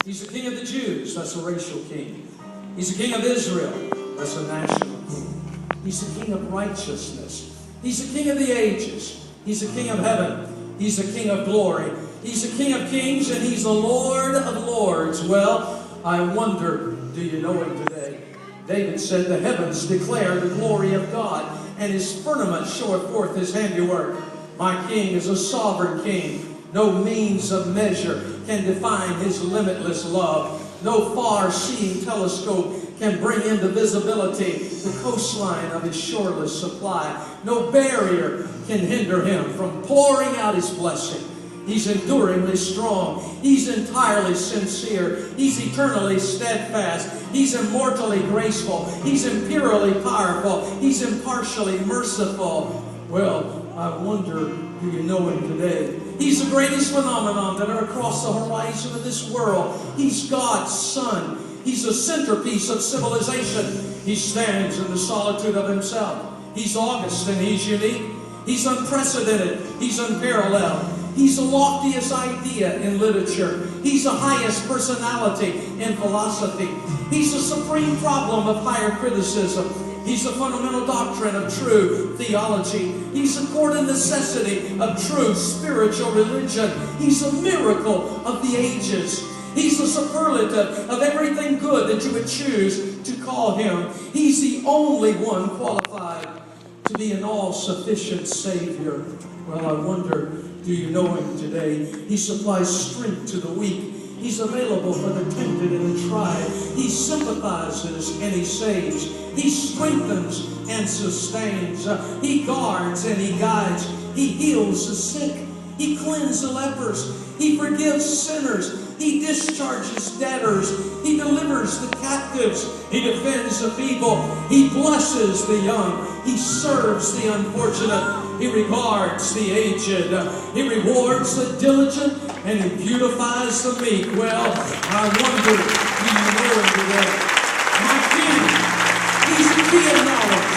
He's the king of the Jews. That's a racial king. He's the king of Israel. That's a national king. He's the king of righteousness. He's the king of the ages. He's the king of heaven. He's the king of glory. He's the king of kings, and he's the Lord of lords. Well, I wonder, do you know him today? David said, the heavens declare the glory of God, and his firmament showeth forth his handiwork. My king is a sovereign king. No means of measure can define his limitless love. No far-seeing telescope can bring into visibility the coastline of his shoreless supply. No barrier can hinder him from pouring out his blessing. He's enduringly strong. He's entirely sincere. He's eternally steadfast. He's immortally graceful. He's imperially powerful. He's impartially merciful. Well, I wonder, do you know him today? He's the greatest phenomenon that are across the horizon of this world. He's God's Son. He's the centerpiece of civilization. He stands in the solitude of himself. He's august and he's unique. He's unprecedented. He's unparalleled. He's the loftiest idea in literature. He's the highest personality in philosophy. He's the supreme problem of higher criticism. He's the fundamental doctrine of true theology. He's the core and necessity of true spiritual religion. He's a miracle of the ages. He's the superlative of everything good that you would choose to call him. He's the only one qualified to be an all-sufficient Savior. Well, I wonder, do you know him today? He supplies strength to the weak. He's available for the tempted and the tried. He sympathizes and he saves. He strengthens and sustains. He guards and he guides. He heals the sick. He cleanses the lepers. He forgives sinners. He discharges debtors. He delivers the captives. He defends the feeble. He blesses the young. He serves the unfortunate. He regards the aged. He rewards the diligent. And he beautifies the meek. Well, I wonder, do you know him today? My king, he's the key of knowledge.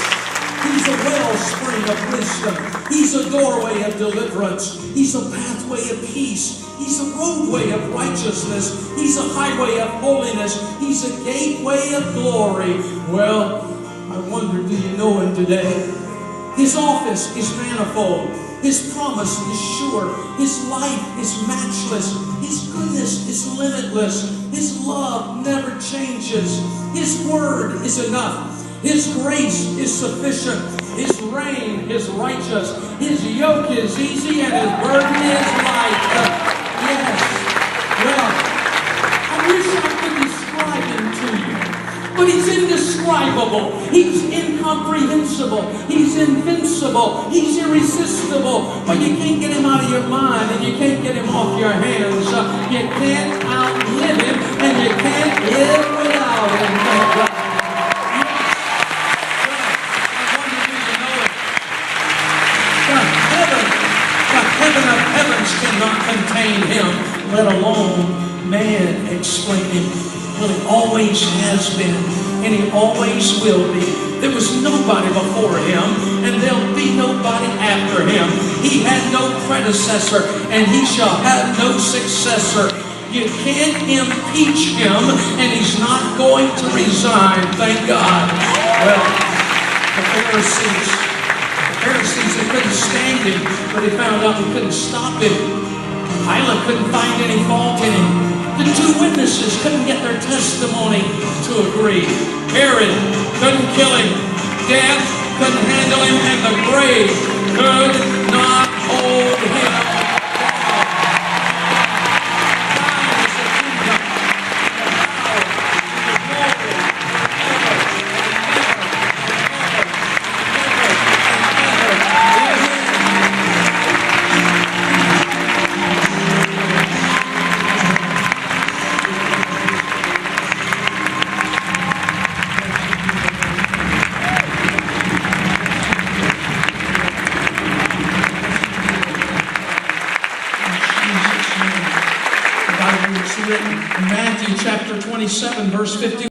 He's a wellspring of wisdom. He's a doorway of deliverance. He's a pathway of peace. He's a roadway of righteousness. He's a highway of holiness. He's a gateway of glory. Well, I wonder, do you know him today? His office is manifold. His promise is sure. His life is matchless. His goodness is limitless. His love never changes. His word is enough. His grace is sufficient. His reign is righteous. His yoke is easy and his burden is light. Yes. Well, I wish I could describe him to you. But he's indescribable. He's incomprehensible. He's invincible. He's irresistible. But you can't get him out of your mind and you can't get him off your hands. You can't outlive him and you can't live without him. Thank God. The heaven of heavens cannot contain him, let alone man explain him. Well, he always has been, and he always will be. There was nobody before him, and there'll be nobody after him. He had no predecessor, and he shall have no successor. You can't impeach him, and he's not going to resign, thank God. Well, the Pharisees, they couldn't stand him, but they found out they couldn't stop him. Pilate couldn't find any fault in him. The two witnesses couldn't get their testimony to agree. Herod couldn't kill him. Death couldn't handle him. And the grave could not hold him. Matthew chapter 27, verse 50.